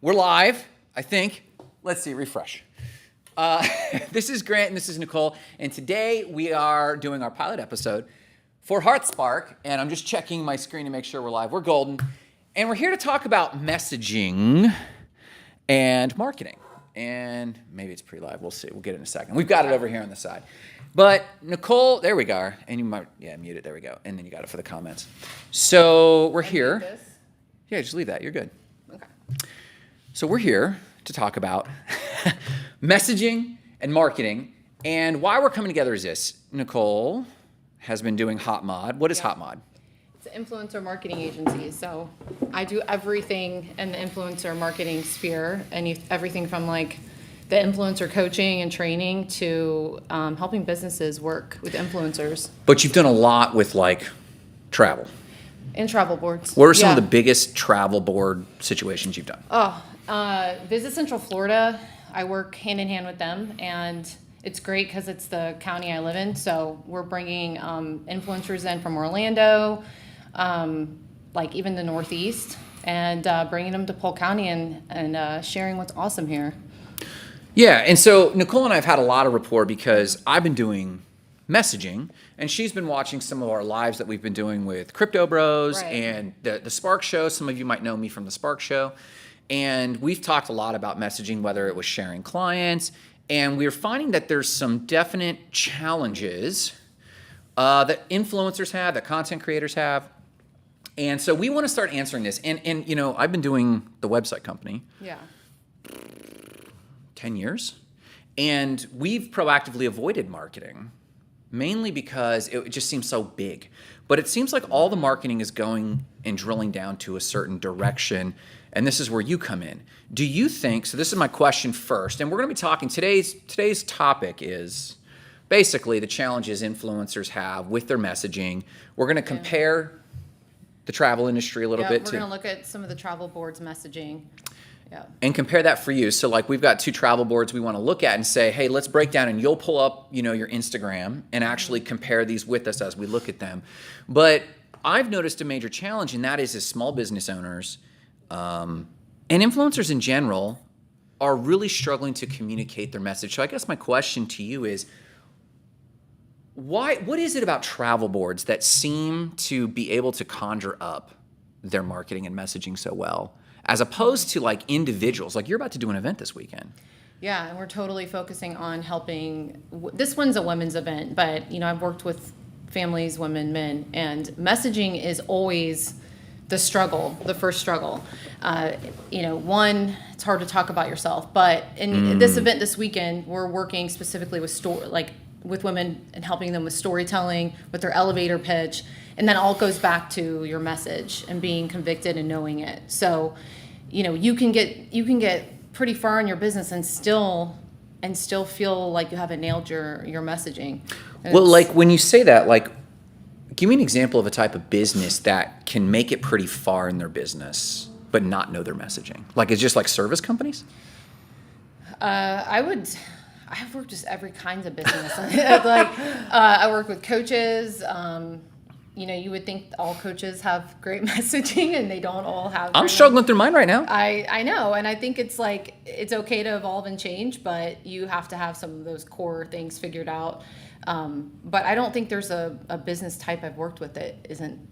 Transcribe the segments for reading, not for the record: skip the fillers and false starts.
We're live, I think. Let's see, refresh. This is Grant and this is Nicole, and today we are doing our pilot episode for HotSpark, and I'm just checking my screen to make sure we're live. We're golden, and we're here to talk about messaging and marketing. And maybe it's pre-live, we'll see. We'll get it in a second. We've got it over here on the side. But Nicole, there we go. And you might, mute it, there we go. And then you got it for the comments. So we're here. This? Yeah, just leave that, you're good. Okay. So we're here to talk about messaging and marketing. And why we're coming together is this. Nicole has been doing HotMod. What is HotMod? It's an influencer marketing agency. So I do everything in the influencer marketing sphere, and everything from like the influencer coaching and training to helping businesses work with influencers. But you've done a lot with like travel. And travel boards. What are some of the biggest travel board situations you've done? Visit Central Florida. I work hand in hand with them, and it's great because it's the county I live in. So we're bringing influencers in from Orlando, like even the Northeast, and bringing them to Polk County and sharing what's awesome here. Yeah, and so Nicole and I have had a lot of rapport because I've been doing messaging, and she's been watching some of our lives that we've been doing with Crypto Bros and the Spark Show. Some of you might know me from the Spark Show. And we've talked a lot about messaging, whether it was sharing clients, and we're finding that there's some definite challenges that influencers have, that content creators have. And so we want to start answering this. And you know, I've been doing the website company 10 years, and we've proactively avoided marketing, mainly because it just seems so big. But it seems like all the marketing is going and drilling down to a certain direction, and this is where you come in. Do you think, so this is my question first, and we're going to be talking, today's topic is basically the challenges influencers have with their messaging. We're going to compare the travel industry a little bit. We're going to look at some of the travel boards' messaging. Yeah. And compare that for you. So like we've got two travel boards we want to look at and say, hey, let's break down, and you'll pull up, your Instagram and actually compare these with us as we look at them. But I've noticed a major challenge, and that is as small business owners and influencers in general are really struggling to communicate their message. So I guess my question to you is, what is it about travel boards that seem to be able to conjure up their marketing and messaging so well, as opposed to like individuals? Like you're about to do an event this weekend. Yeah, and we're totally focusing on helping. This one's a women's event, but I've worked with families, women, men, and messaging is always the struggle, the first struggle. One, it's hard to talk about yourself, but in this event this weekend, we're working specifically with women and helping them with storytelling, with their elevator pitch, and then all goes back to your message and being convicted and knowing it. So, you can get pretty far in your business and still feel like you haven't nailed your messaging. And well, like when you say that, like, give me an example of a type of business that can make it pretty far in their business but not know their messaging. Like it's just like service companies? I've worked with every kind of business. I work with coaches. You would think all coaches have great messaging, and they don't all have. I'm struggling through mine right now. I know, and I think it's okay to evolve and change, but you have to have some of those core things figured out. But I don't think there's a business type I've worked with that isn't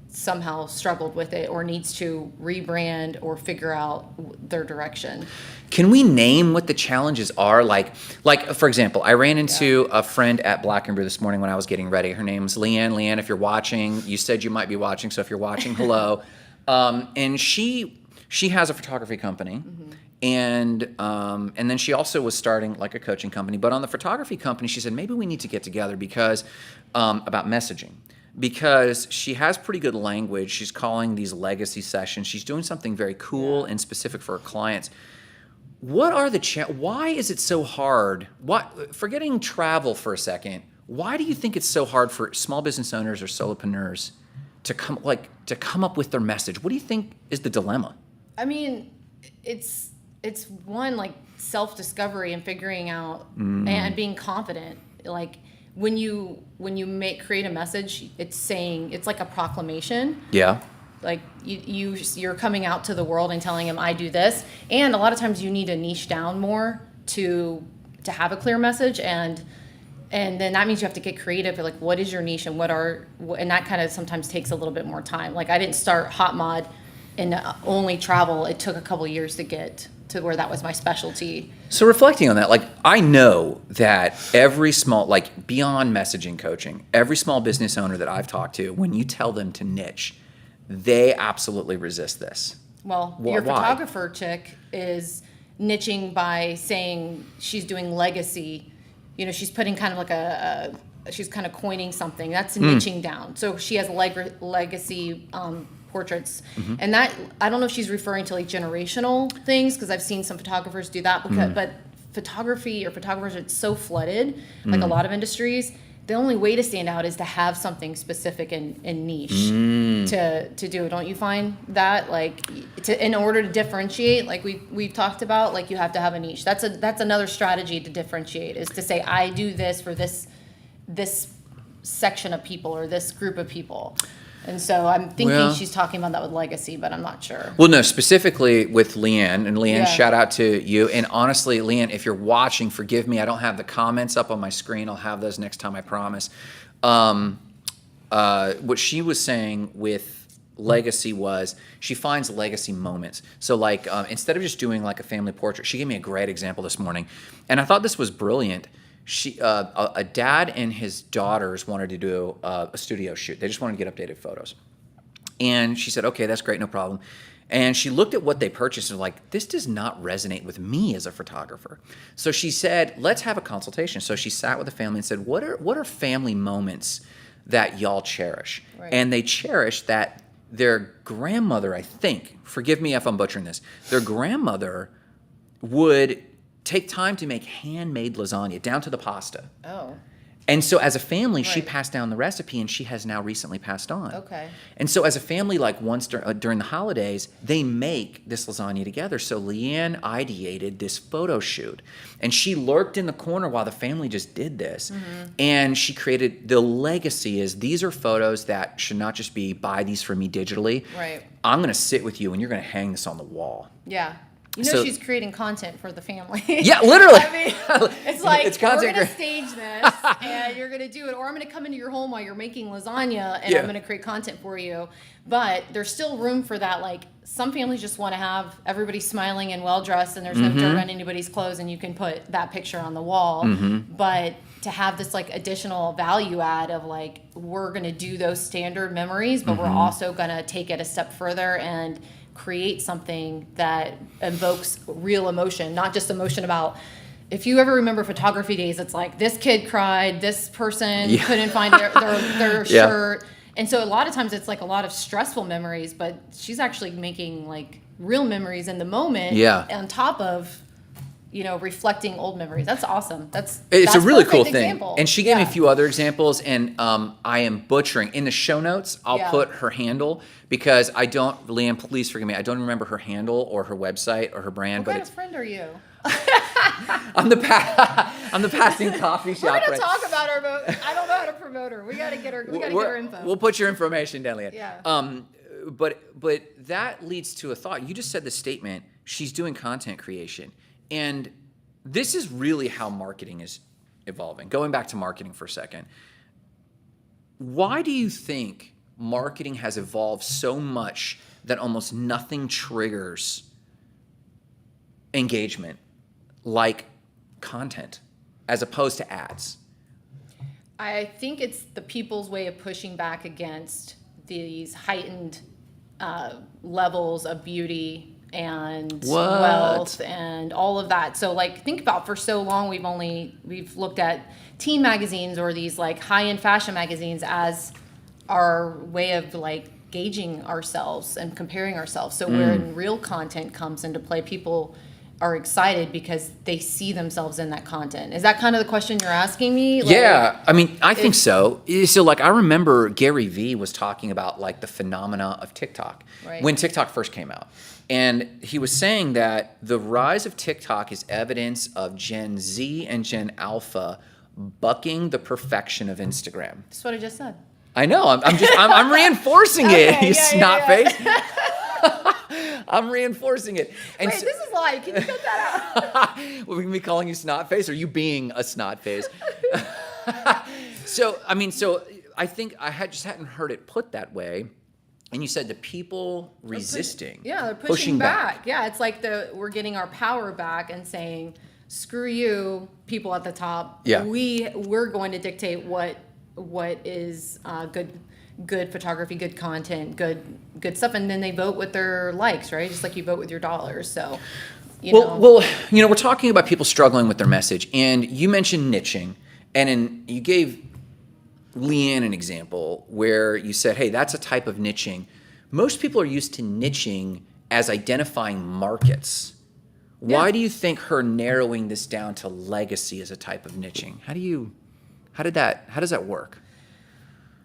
somehow struggled with it or needs to rebrand or figure out their direction. Can we name what the challenges are? Like for example, I ran into a friend at Black & Brew this morning when I was getting ready. Her name's Leanne. Leanne, if you're watching, you said you might be watching, so if you're watching, hello. And she has a photography company. And then she also was starting like a coaching company. But on the photography company, she said, maybe we need to get together because about messaging. Because she has pretty good language. She's calling these legacy sessions. She's doing something very cool and specific for her clients. What are why is it so hard? Forgetting travel for a second, why do you think it's so hard for small business owners or solopreneurs to come up with their message? What do you think is the dilemma? I mean, it's one, like self-discovery and figuring out and being confident. Like when you create a message, it's like a proclamation. Yeah. Like you're coming out to the world and telling them I do this, and a lot of times you need to niche down more to have a clear message, and then that means you have to get creative. Like, what is your niche, and and that kind of sometimes takes a little bit more time. Like, I didn't start Hot Mod and only travel. It took a couple of years to get to where that was my specialty. So reflecting on that, like, I know that every small, like, beyond messaging coaching, every small business owner that I've talked to, when you tell them to niche, they absolutely resist this. Well, your photographer chick is niching by saying she's doing legacy. You know, she's putting kind of like she's kind of coining something. That's niching down. So she has legacy portraits. And that, I don't know if she's referring to like generational things, because I've seen some photographers do that. But photography or photographers, it's so flooded, like a lot of industries. The only way to stand out is to have something specific and niche to do. Don't you find that, like, in order to differentiate, like we've talked about, like, you have to have a niche. That's another strategy to differentiate, is to say I do this for this section of people or this group of people. And so I'm thinking she's talking about that with legacy, but I'm not sure. Well, no, specifically with Leanne. And Leanne, shout out to you. And honestly, Leanne, if you're watching, forgive me. I don't have the comments up on my screen. I'll have those next time, I promise. What she was saying with legacy was she finds legacy moments. So, like, instead of just doing like a family portrait, she gave me a great example this morning. And I thought this was brilliant. She, a dad and his daughters wanted to do a studio shoot. They just wanted to get updated photos. And she said, okay, that's great, no problem. And she looked at what they purchased and was like, this does not resonate with me as a photographer. So she said, let's have a consultation. So she sat with the family and said, what are family moments that y'all cherish? Right. And they cherished that their grandmother, I think, forgive me if I'm butchering this, their grandmother would take time to make handmade lasagna down to the pasta. Oh. And so as a family, she passed down the recipe, and she has now recently passed on. Okay. And so as a family, like once during the holidays, they make this lasagna together. So Leanne ideated this photo shoot, and she lurked in the corner while the family just did this. And she created, the legacy is, these are photos that should not just be, buy these for me digitally. Right. I'm going to sit with you, and you're going to hang this on the wall. Yeah. You know, she's creating content for the family. Yeah, literally. I mean, it's like, we're going to stage this, and you're going to do it. Or I'm going to come into your home while you're making lasagna, and I'm going to create content for you. But there's still room for that. Like, some families just want to have everybody smiling and well-dressed, and there's no dirt on anybody's clothes, and you can put that picture on the wall. But to have this, like, additional value add of, like, we're going to do those standard memories, but we're also going to take it a step further and create something that evokes real emotion, not just emotion about, if you ever remember photography days, it's like, this kid cried, this person couldn't find their shirt. And so a lot of times it's like a lot of stressful memories, but she's actually making like real memories in the moment on top of, you know, reflecting old memories. That's awesome. It's a really cool thing. Example. And she gave me a few other examples, and I am butchering. In the show notes, I'll put her handle, because I don't, Leanne, please forgive me, I don't remember her handle or her website or her brand. What kind of friend are you? I'm the passing coffee shop. We're going to talk about her, but I don't know how to promote her. We got to get her info. We'll put your information down, Leanne. Yeah. But that leads to a thought. You just said the statement, she's doing content creation. And this is really how marketing is evolving. Going back to marketing for a second. Why do you think marketing has evolved so much that almost nothing triggers engagement like content as opposed to ads? I think it's the people's way of pushing back against these heightened levels of beauty and wealth and all of that. So, like, think about, for so long we've looked at teen magazines or these like high-end fashion magazines as our way of like gauging ourselves and comparing ourselves. So when real content comes into play, people are excited because they see themselves in that content. Is that kind of the question you're asking me? Like, yeah, I mean, I think so. So, like, I remember Gary Vee was talking about like the phenomena of TikTok when TikTok first came out. And he was saying that the rise of TikTok is evidence of Gen Z and Gen Alpha bucking the perfection of Instagram. That's what I just said. I know. I'm reinforcing it. Okay, You yeah, snot yeah. face. I'm reinforcing it. And Wait, this is live. Can you cut that out? Well, we can be calling you snot face, or you being a snot face. So I think just hadn't heard it put that way. And you said the people resisting. Yeah, they're pushing back. Yeah, it's like we're getting our power back and saying, screw you, people at the top. Yeah. We're going to dictate what is good photography, good content, good stuff, and then they vote with their likes, right? Just like you vote with your dollars. So, Well, we're talking about people struggling with their message, and you mentioned niching, and you gave Leanne an example where you said, hey, that's a type of niching. Most people are used to niching as identifying markets. Yeah. Why do you think her narrowing this down to legacy is a type of niching? How does that work?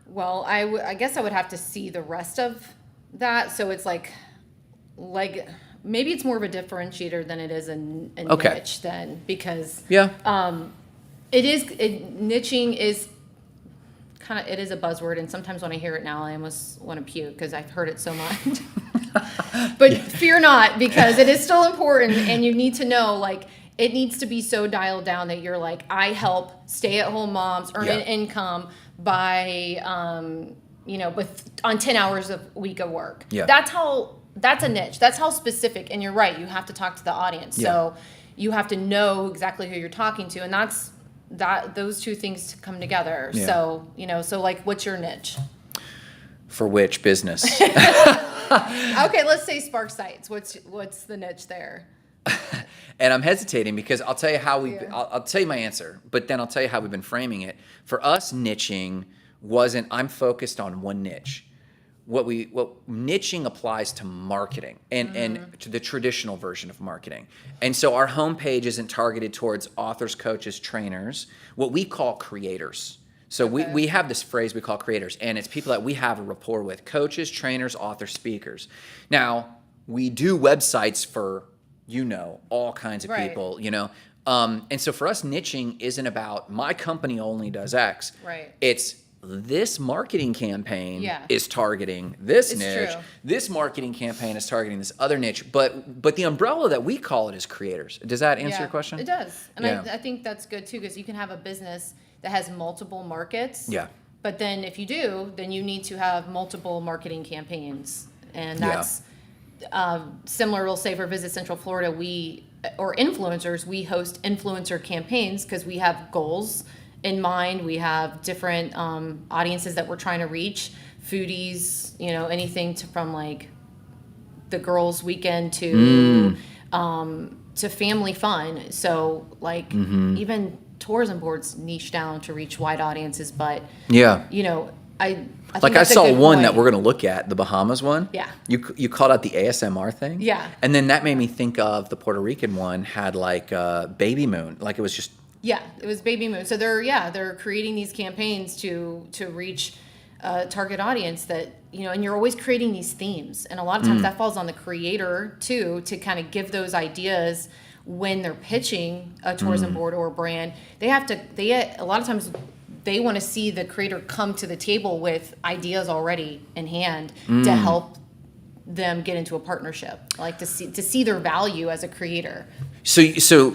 Well, I guess I would have to see the rest of that. So it's like maybe it's more of a differentiator than it is a niche then, because niching is kind of, it is a buzzword, and sometimes when I hear it now, I almost want to puke because I've heard it so much. But fear not, because it is still important, and you need to know, like, it needs to be so dialed down that you're like, I help stay-at-home moms earn an income by, on 10 hours a week of work. Yeah. That's a niche. That's how specific, and you're right, you have to talk to the audience. Yeah. So you have to know exactly who you're talking to, and those two things come together. Yeah. So like, what's your niche? For which business? Okay, let's say Spark Sites. What's the niche there? And I'm hesitating because I'll tell you how I'll tell you my answer, but then I'll tell you how we've been framing it. For us, niching wasn't, I'm focused on one niche. What niching applies to marketing and to the traditional version of marketing. And so our homepage isn't targeted towards authors, coaches, trainers, what we call creators. So we have this phrase we call creators, and it's people that we have a rapport with: coaches, trainers, authors, speakers. Now, we do websites for all kinds of people, and so for us, niching isn't about my company only does X. Right. It's this marketing campaign is targeting this niche. True. This marketing campaign is targeting this other niche. But the umbrella that we call it is creators. Does that answer your question? It does. And I think that's good too, because you can have a business that has multiple markets. Yeah. But then if you do, then you need to have multiple marketing campaigns. And that's similar, we'll say, for Visit Central Florida, or influencers, we host influencer campaigns because we have goals in mind. We have different audiences that we're trying to reach, foodies, anything from like the girls' weekend to family fun. So like even tourism boards niche down to reach wide audiences, but I think I saw one point. that we're going to look at, the Bahamas one. Yeah. You called out the ASMR thing. Yeah. And then that made me think of the Puerto Rican one had like baby moon, like it was just. Yeah, it was baby moon. So they're creating these campaigns to reach a target audience that, and you're always creating these themes. And a lot of times that falls on the creator too, to kind of give those ideas when they're pitching a tourism board or a brand. A lot of times they want to see the creator come to the table with ideas already in hand to help them get into a partnership, like to see their value as a creator. So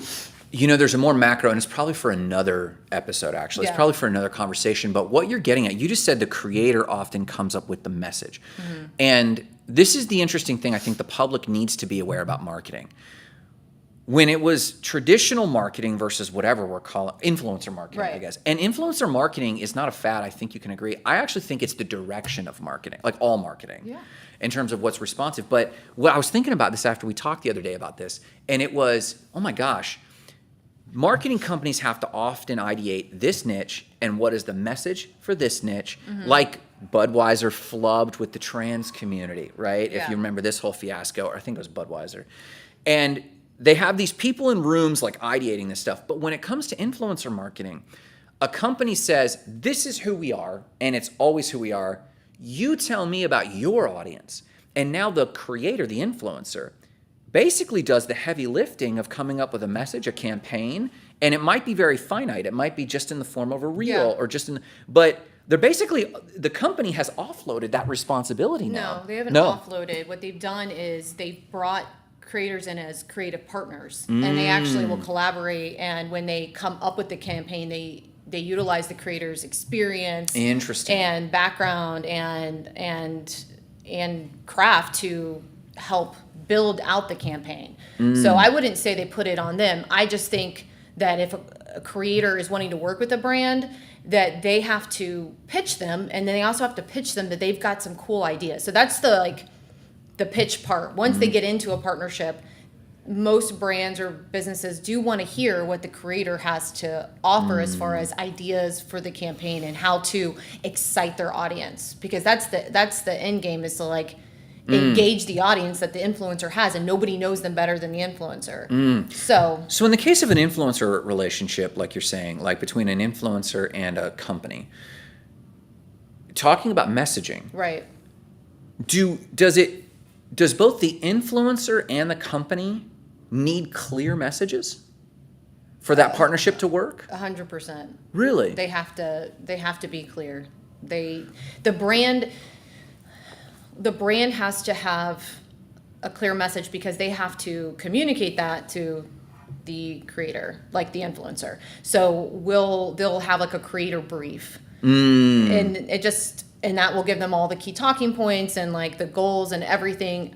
there's a more macro, and it's probably for another episode, actually. It's probably for another conversation. But what you're getting at, you just said the creator often comes up with the message. And this is the interesting thing I think the public needs to be aware about marketing. When it was traditional marketing versus whatever we're calling influencer marketing, I guess. And influencer marketing is not a fad, I think you can agree. I actually think it's the direction of marketing, like all marketing, in terms of what's responsive. But what I was thinking about this after we talked the other day about this, and it was, oh my gosh, marketing companies have to often ideate this niche and what is the message for this niche, like Budweiser flubbed with the trans community, right? Yeah. If you remember this whole fiasco, or I think it was Budweiser. And they have these people in rooms like ideating this stuff. But when it comes to influencer marketing, a company says, this is who we are, and it's always who we are. You tell me about your audience. And now the creator, the influencer, basically does the heavy lifting of coming up with a message, a campaign, and it might be very finite. It might be just in the form of a reel or just but they're basically, the company has offloaded that responsibility now. No, they haven't offloaded. What they've done is they've brought creators in as creative partners, and they actually will collaborate. And when they come up with the campaign, they utilize the creator's experience, Interesting, and background and craft to help build out the campaign. So I wouldn't say they put it on them. I just think that if a creator is wanting to work with a brand, that they have to pitch them, and then they also have to pitch them that they've got some cool ideas. So that's the pitch part. Once they get into a partnership, most brands or businesses do want to hear what the creator has to offer as far as ideas for the campaign and how to excite their audience, because that's the end game, is to engage the audience that the influencer has, and nobody knows them better than the influencer. So in the case of an influencer relationship, like you're saying, like between an influencer and a company, talking about messaging, right, does both the influencer and the company need clear messages for that partnership to work? 100%. Really? They have to be clear. The brand has to have a clear message, because they have to communicate that to the creator, like the influencer. So they'll have a creator brief, and and that will give them all the key talking points and the goals and everything.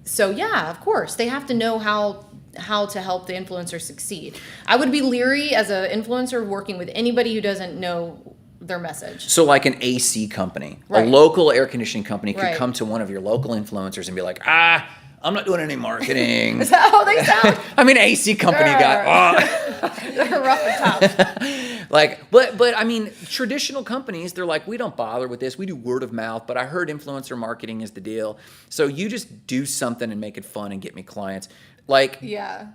So yeah, of course, they have to know how to help the influencer succeed. I would be leery as an influencer working with anybody who doesn't know their message. So like an AC company, Right. a local air conditioning company could Right. come to one of your local influencers and be like, I'm not doing any marketing. Is that how they sound? I mean, AC company guy. They're rough and tough. But I mean, traditional companies, they're like, we don't bother with this. We do word of mouth, but I heard influencer marketing is the deal. So you just do something and make it fun and get me clients. Yeah.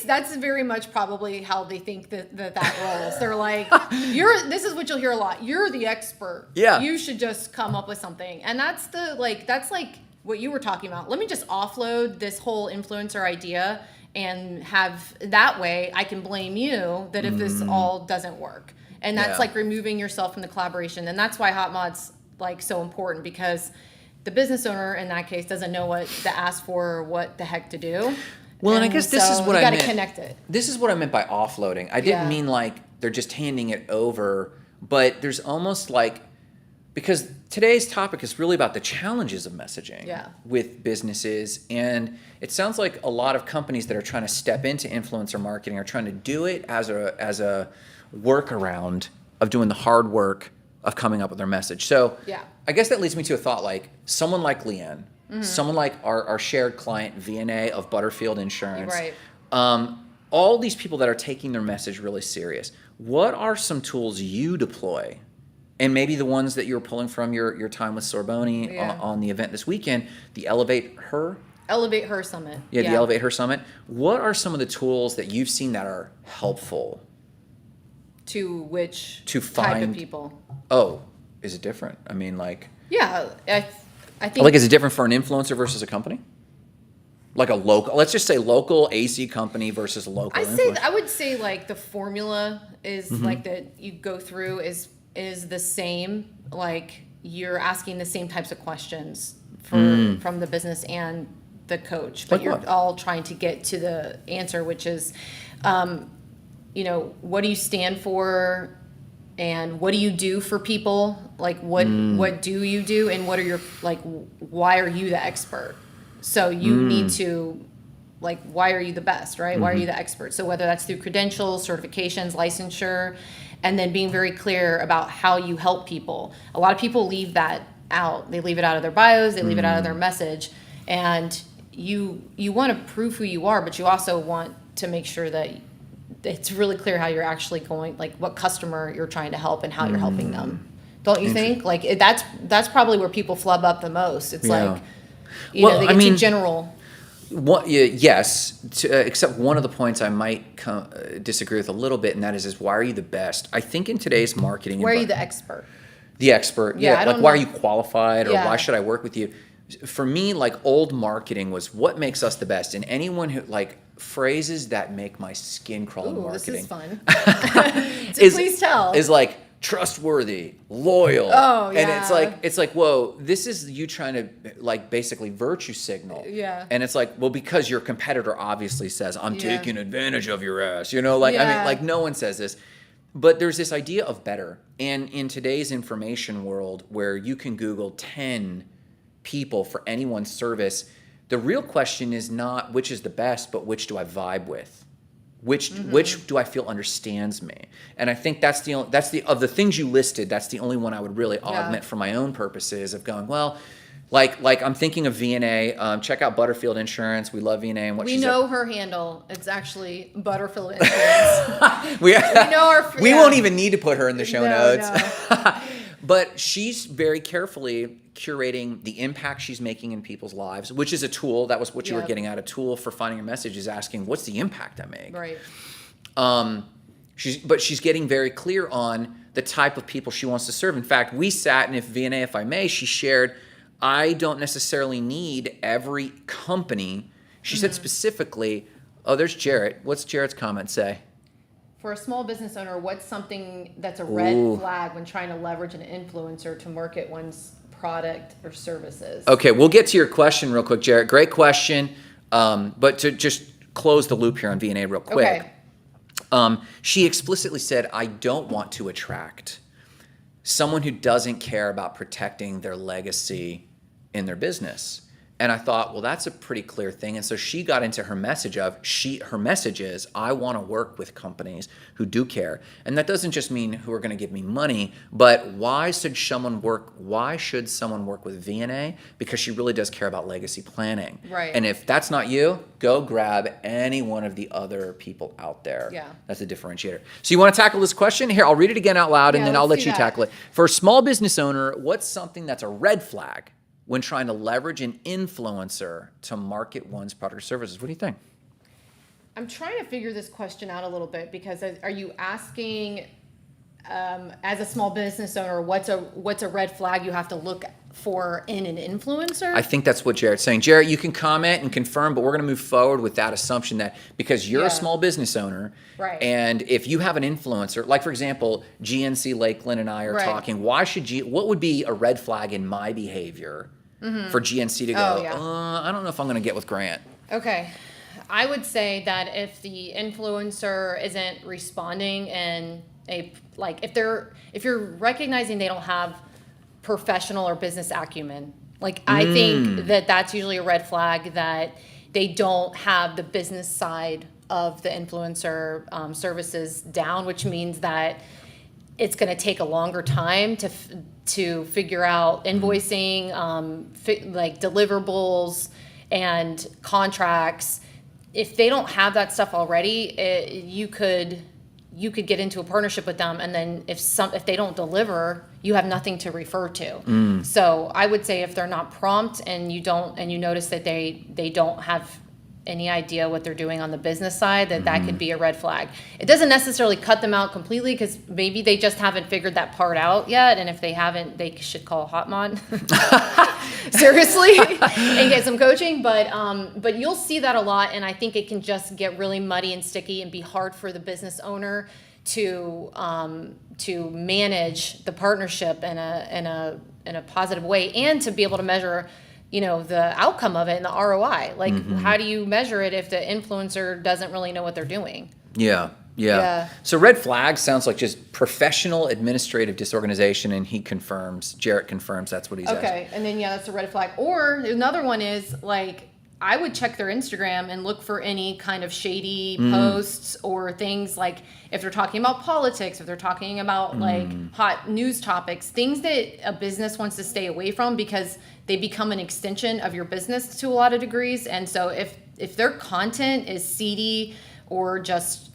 That's very much probably how they think that rolls. They're like, this is what you'll hear a lot. You're the expert. Yeah. You should just come up with something. And that's what you were talking about. Let me just offload this whole influencer idea, and have that way I can blame you that if this all doesn't work. And that's removing yourself from the collaboration. And that's why Hot Mod's so important, because the business owner in that case doesn't know what to ask for or what the heck to do. Well, and I guess this is what I meant. You got to connect it. This is what I meant by offloading. I didn't mean they're just handing it over, but there's almost because today's topic is really about the challenges of messaging with businesses. And it sounds like a lot of companies that are trying to step into influencer marketing are trying to do it as a workaround of doing the hard work of coming up with their message. So I guess that leads me to a thought, someone like Leanne, someone like our shared client, VNA of Butterfield Insurance. Right. All these people that are taking their message really serious. What are some tools you deploy? And maybe the ones that you're pulling from your time with Sorboni on the event this weekend, the Elevate Her Summit. Yeah, the Elevate Her Summit. What are some of the tools that you've seen that are helpful? To which find type of people? Oh, is it different? I mean, Yeah, I think. is it different for an influencer versus a company? Like a local, let's just say local AC company versus a local influencer. I would say the formula is that you go through is the same. You're asking the same types of questions from the business and the coach, but you're all trying to get to the answer, which is, what do you stand for, and what do you do for people? What do you do, and what are your why are you the expert? So you need to why are you the best, right? Why are you the expert? So whether that's through credentials, certifications, licensure, and then being very clear about how you help people. A lot of people leave that out. They leave it out of their bios. They leave it out of their message. And you want to prove who you are, but you also want to make sure that it's really clear how you're actually going, what customer you're trying to help and how you're helping them. Don't you think? That's probably where people flub up the most. It's they get too general. Yes, except one of the points I might disagree with a little bit, and that is why are you the best? I think in today's marketing, why are you the expert? The expert, why are you qualified, or why should I work with you? For me, old marketing was what makes us the best, and anyone who phrases that make my skin crawl in marketing. This is fun. Please tell. Is trustworthy, loyal. Oh, And yeah. it's like, whoa, this is you trying to like basically virtue signal. Yeah. And it's like, well, because your competitor obviously says, I'm Yeah. taking advantage of your ass, you know, like, I mean, Yeah. like no one says this. But there's this idea of better. And in today's information world where you can Google 10 people for any one service, the real question is not which is the best, but which do I vibe with? Which do I feel understands me? And I think that's the of the things you listed, that's the only one I would really augment for my own purposes of going, well, like I'm thinking of VNA. Check out Butterfield Insurance. We love VNA and what We she's know her handle. It's actually Butterfield Insurance. we know our. we Yeah. won't even need to put her in the show No, notes. no. But she's very carefully curating the impact she's making in people's lives, which is a tool. That was what you were Yep. getting at. A tool for finding your message is asking, what's the impact I make? Right. She's getting very clear on the type of people she wants to serve. In fact, we sat, and if VNA, if I may, she shared, I don't necessarily need every company. She said specifically, oh, there's Jarrett. What's Jarrett's comment say? For a small business owner, what's something that's a red flag when trying to leverage an influencer to market one's product or services? Okay, we'll get to your question real quick, Jarrett. Great question. But to just close the loop here on VNA real quick. Okay. She explicitly said, I don't want to attract someone who doesn't care about protecting their legacy in their business. And I thought, well, that's a pretty clear thing. And so she got into her message her message is, I want to work with companies who do care. And that doesn't just mean who are going to give me money, but why should someone work with VNA? Because she really does care about legacy planning. Right. And if that's not you, go grab any one of the other people out there. Yeah. That's a differentiator. So you want to tackle this question? Here, I'll read it again out loud, and Yeah, then I'll let's let do you that. tackle it. For a small business owner, what's something that's a red flag when trying to leverage an influencer to market one's product or services? What do you think? I'm trying to figure this question out a little bit because are you asking, as a small business owner, what's a red flag you have to look for in an influencer? I think that's what Jarrett's saying. Jarrett, you can comment and confirm, but we're going to move forward with that assumption that because you're a small business owner, Right. and if you have an influencer, like for example, GNC Lakeland and I are Right. talking, what would be a red flag in my behavior for GNC to go, Oh, yeah. I don't know if I'm going to get with Grant. Okay. I would say that if the influencer isn't responding in if you're recognizing they don't have professional or business acumen, I think that's usually a red flag that they don't have the business side of the influencer services down, which means that it's going to take a longer time to figure out invoicing, deliverables and contracts. If they don't have that stuff already, you could get into a partnership with them, and then if they don't deliver, you have nothing to refer to. So I would say if they're not prompt and you notice that they don't have any idea what they're doing on the business side, that could be a red flag. It doesn't necessarily cut them out completely because maybe they just haven't figured that part out yet. And if they haven't, they should call Hotmod seriously and get some coaching. But you'll see that a lot. And I think it can just get really muddy and sticky and be hard for the business owner to manage the partnership in a positive way and to be able to measure the outcome of it and the ROI. How do you measure it if the influencer doesn't really know what they're doing? Yeah. So red flag sounds like just professional administrative disorganization, and Jarrett confirms that's what he's asking. Okay, and then that's a red flag. Or another one is I would check their Instagram and look for any kind of shady posts or things if they're talking about politics, if they're talking about hot news topics, things that a business wants to stay away from because they become an extension of your business to a lot of degrees. And so if their content is seedy or just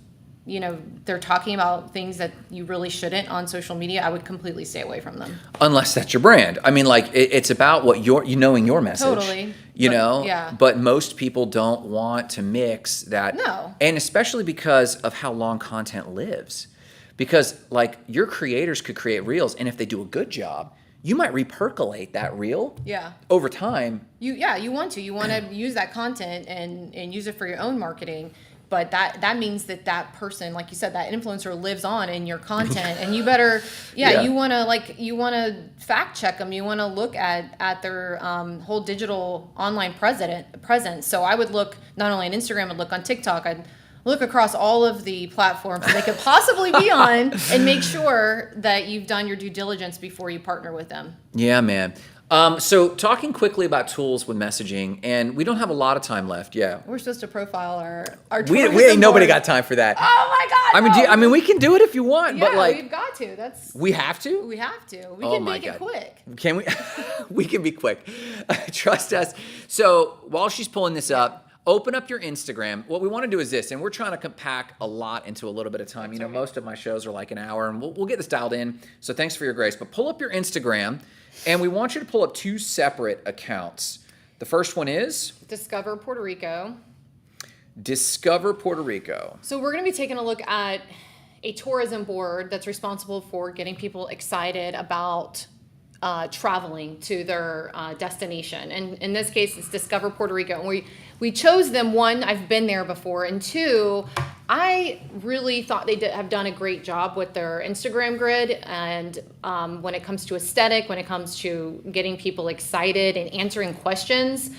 they're talking about things that you really shouldn't on social media, I would completely stay away from them. Unless that's your brand. I mean, it's about what knowing your message. Totally. Yeah. But most people don't want to mix that. No. And especially because of how long content lives. Because your creators could create reels, and if they do a good job, you might repercolate that reel. Yeah. Over time. You want to use that content and use it for your own marketing. but that means that person, like you said, that influencer lives on in your content, and you better, you want to fact check them. You want to look at their whole digital online presence. So I would look not only on Instagram, I'd look on TikTok, I'd look across all of the platforms that they could possibly be on, and make sure that you've done your due diligence before you partner with them. Yeah, man. So talking quickly about tools with messaging, and we don't have a lot of time left. Yeah, we're supposed to profile our we ain't nobody got time for that. Oh my God! I mean, we can do it if you want, but like we've got to. We have to. We have to. We can make it quick. Can we? We can be quick. Trust us. So while she's pulling this up, open up your Instagram. What we want to do is this, and we're trying to pack a lot into a little bit of time. You know, most of my shows are like an hour, and we'll get this dialed in. So thanks for your grace. But pull up your Instagram. And we want you to pull up 2 separate accounts. The first one is Discover Puerto Rico. Discover Puerto Rico. So we're going to be taking a look at a tourism board that's responsible for getting people excited about traveling to their destination. And in this case, it's Discover Puerto Rico. And we chose them. One, I've been there before. And two, I really thought they have done a great job with their Instagram grid. And when it comes to aesthetic, when it comes to getting people excited and answering questions,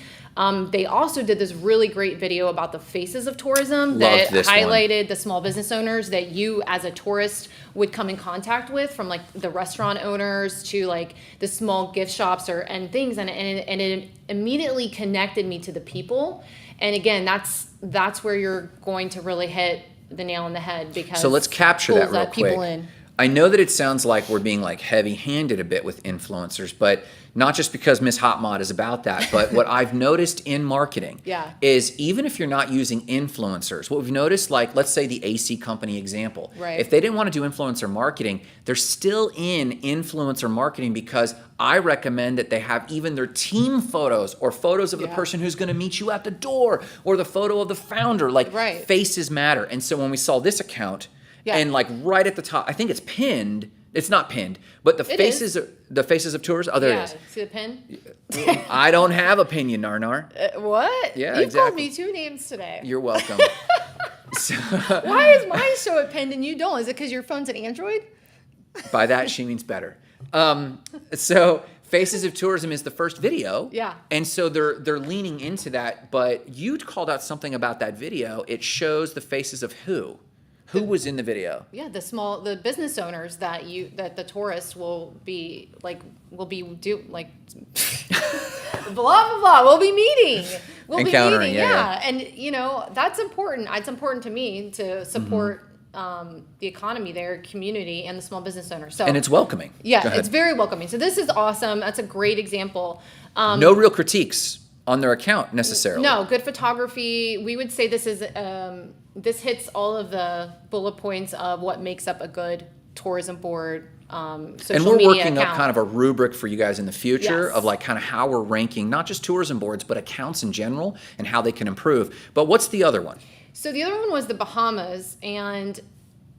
they also did this really great video about the faces of tourism that highlighted the small business owners that you as a tourist would come in contact with, from like the restaurant owners to like the small gift shops and things. And it immediately connected me to the people. And again, that's where you're going to really hit the nail on the head, because so let's capture that real quick. People in. I know that it sounds like we're being like heavy-handed a bit with influencers, but not just because Miss Hot Mod is about that, but what I've noticed in marketing is even if you're not using influencers, what we've noticed, like let's say the AC company example, if they didn't want to do influencer marketing, they're still in influencer marketing, because I recommend that they have even their team photos or photos of the person who's going to meet you at the door, or the photo of the founder, like faces matter. And so when we saw this account, and like right at the top, I think it's pinned. It's not pinned, but the faces of tourists. Oh, there it is. See the pin? I don't have a pin, you narnar. What? Yeah, You've called me 2 names today. You're welcome. So, why is mine show it pinned and you don't? Is it because your phone's an Android? By that, she means better. So Faces of Tourism is the first video. Yeah. And so they're leaning into that, but you called out something about that video. It shows the faces of who? Who was in the video? Yeah, the business owners that the tourists will be blah blah blah. We'll be meeting. Encountering, yeah. And that's important. It's important to me to support the economy there, community, and the small business owners. So, and it's welcoming. Yeah, it's very welcoming. So this is awesome. That's a great example. No real critiques on their account necessarily. No, good photography. We would say this is this hits all of the bullet points of what makes up a good tourism board. Social and we're media working account. up kind of a rubric for you guys in the future of like kind of how we're ranking not just tourism boards but accounts in general and how they can improve. But what's the other one? So the other one was the Bahamas, and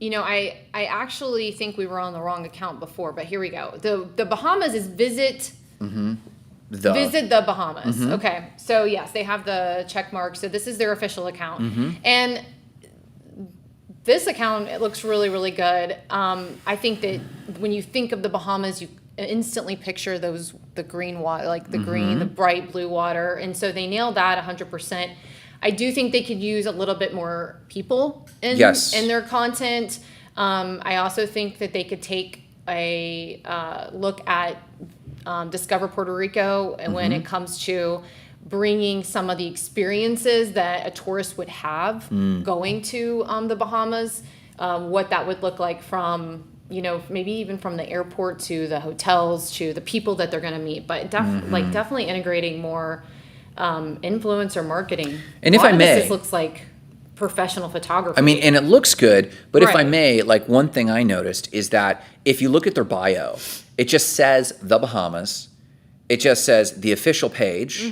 I actually think we were on the wrong account before, but here we go. The Bahamas is visit the Bahamas. Okay, so yes, they have the check mark. So this is their official account, and this account, it looks really, really good. I think that when you think of the Bahamas, you instantly picture the green water, like the green, the bright blue water, and so they nailed that 100%. I do think they could use a little bit more people in their content. I also think that they could take a look at Discover Puerto Rico, and when it comes to bringing some of the experiences that a tourist would have going to the Bahamas, what that would look like from, maybe even from the airport to the hotels to the people that they're going to meet, but definitely integrating more influencer marketing. And if I may, this looks like professional photography. I mean, and it looks good, but if I may, like one thing I noticed is that if you look at their bio, it just says the Bahamas. It just says the official page.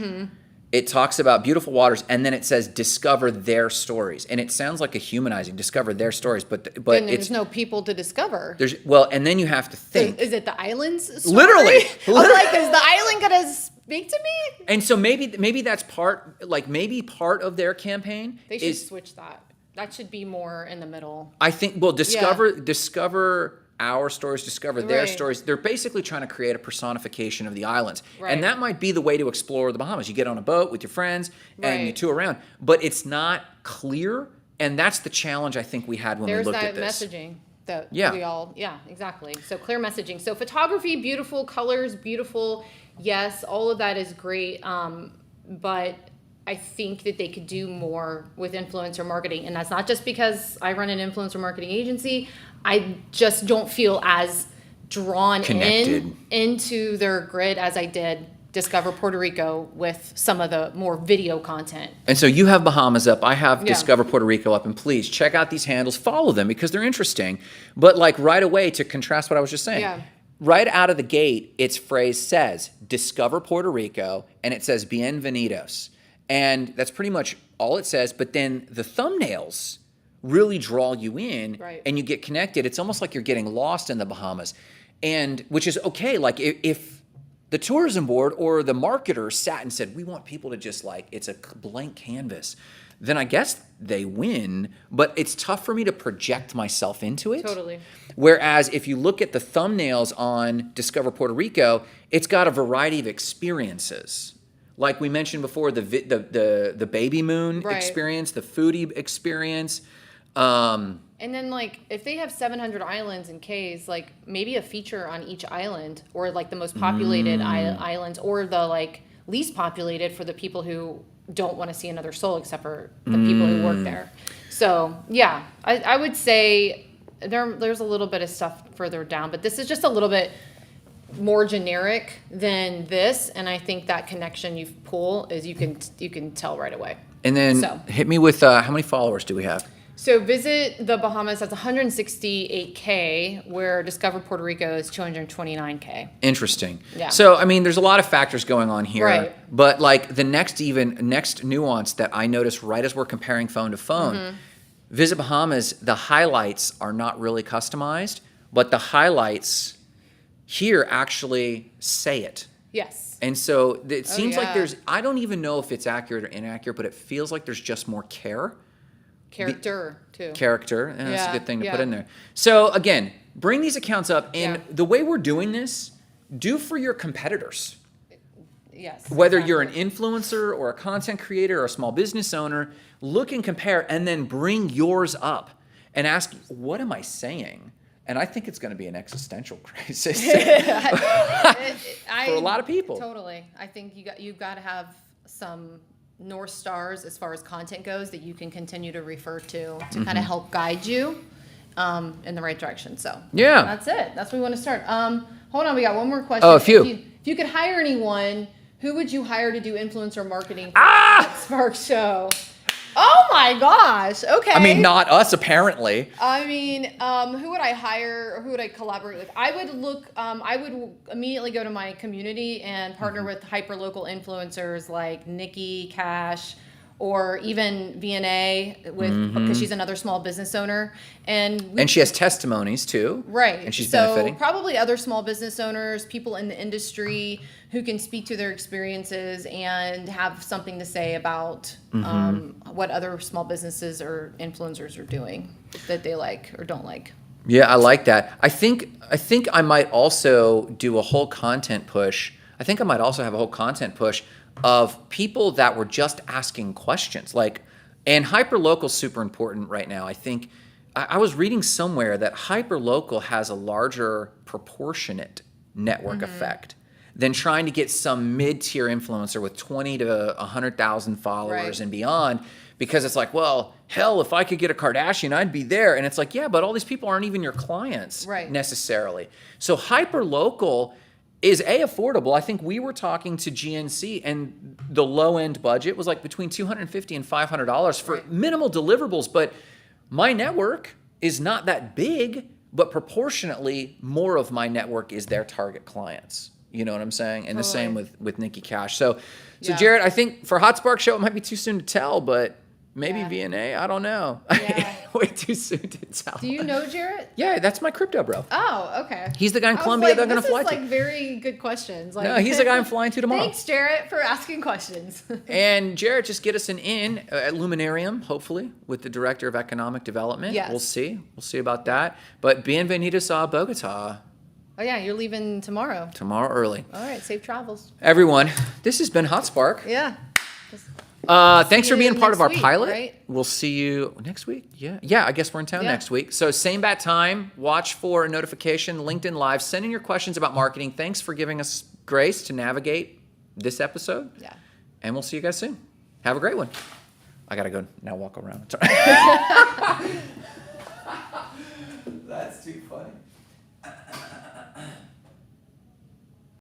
It talks about beautiful waters, and then it says discover their stories. And it sounds like a humanizing, discover their stories, but there's no people to discover. And then you have to think. Is it the island's story? Literally. I was like, is the island going to speak to me? And so maybe that's part of their campaign. They should switch that. That should be more in the middle. I think, well, discover our stories, discover their Right. stories. They're basically trying to create a personification of the islands. Right. And that might be the way to explore the Bahamas. You get on a boat with your friends and you Right. tour around. But it's not clear, and that's the challenge I think we had when we There's looked that at this. messaging that Yeah. we all, yeah, exactly. So clear messaging. So photography, beautiful, colors, beautiful. Yes, all of that is great. But I think that they could do more with influencer marketing. And that's not just because I run an influencer marketing agency. I just don't feel as drawn Connected. into their grid as I did Discover Puerto Rico with some of the more video content. And so you have Bahamas up, I have Yeah. Discover Puerto Rico up, and please check out these handles, follow them because they're interesting. But like right away, to contrast what I was just saying, Yeah. right out of the gate, its phrase says Discover Puerto Rico, and it says Bienvenidos. And that's pretty much all it says. But then the thumbnails really draw you in, Right. and you get connected. It's almost like you're getting lost in the Bahamas, and which is okay. Like if the tourism board or the marketer sat and said, we want people to just like, it's a blank canvas, then I guess they win, but it's tough for me to project myself into it. Totally. Whereas if you look at the thumbnails on Discover Puerto Rico, it's got a variety of experiences. Like we mentioned before, the baby moon Right. experience, the foodie experience. And then, like, if they have 700 islands and cays, like, maybe a feature on each island, or like the most populated islands, or the like least populated for the people who don't want to see another soul except for the people who work there. So yeah, I would say there's a little bit of stuff further down, but this is just a little bit more generic than this, and I think that connection you pull is you can tell right away. And then So. hit me with how many followers do we have? So visit the Bahamas, that's 168K, where Discover Puerto Rico is 229K. Interesting. Yeah. So, I mean, there's a lot of factors going on here. Right. But like the next nuance that I noticed right as we're comparing phone to phone, Mm-hmm. Visit Bahamas, the highlights are not really customized, but the highlights here actually say it. Yes. And so it seems like yeah. I don't even know if it's accurate or inaccurate, but it feels like there's just more care. Character, too. Character, and that's a Yeah, good thing to yeah. put in there. So again, bring these accounts up, and Yeah. the way we're doing this, do for your competitors. Yes. Whether exactly. you're an influencer or a content creator or a small business owner, look and compare, and then bring yours up and ask, what am I saying? And I think it's going to be an existential crisis for a lot of people. Totally. I think you've got to have some North Stars as far as content goes that you can continue to refer to kind of help guide you in the right direction. So Yeah. that's it. That's where we want to start. Hold on, we got one more question. Oh, a few. If you could hire anyone, who would you hire to do influencer marketing for Ah! the Spark Show? Oh my gosh. Okay. I mean, not us, apparently. I mean, who would I hire or who would I collaborate with? I would immediately go to my community and partner with hyper-local influencers like Nikki Cash or even VNA because she's another small business owner. And And she has testimonies, too. right. And she's so benefiting. probably other small business owners, people in the industry who can speak to their experiences and have something to say about what other small businesses or influencers are doing that they like or don't like. Yeah, I like that. I think I might also do a whole content push. I think I might also have a whole content push of people that were just asking questions. And hyperlocal is super important right now. I think I was reading somewhere that hyperlocal has a larger proportionate network effect than trying to get some mid-tier influencer with 20 to 100,000 followers Right. and beyond. Because it's like, well, hell, if I could get a Kardashian, I'd be there. And it's like, yeah, but all these people aren't even your clients Right. necessarily. So hyperlocal is affordable. I think we were talking to GNC, and the low end budget was like between $250 and $500 for Right. minimal deliverables. But my network is not that big, but proportionately more of my network is their target clients. You know what I'm saying? And the same Totally. with Nikki Cash. So Yeah. Jared, I think for HotSpark Show, it might be too soon to tell, but Maybe Yeah. VNA. I don't know. Yeah. Way too soon to tell. Do you know Jarrett? Yeah, that's my crypto bro. Oh, okay. He's the guy in I was Colombia like, they're going to this fly is to. like very good questions. Like, No, he's the guy I'm flying to tomorrow. Thanks, Jarrett, for asking questions. And Jarrett, just get us an in at Luminarium, hopefully, with the Director of Economic Development. Yes. We'll see. We'll see about that. But bienvenidos a Bogota. Oh yeah, you're leaving tomorrow. Tomorrow early. All right, safe travels. Everyone, this has been HotSpark. Yeah. Thanks See for being you part of our next week, pilot. right? We'll see you next week. Yeah. I guess we're in town Yeah. next week. So same bat time. Watch for a notification. LinkedIn Live. Send in your questions about marketing. Thanks for giving us grace to navigate this episode. Yeah. And we'll see you guys soon. Have a great one. I gotta go now. Walk around.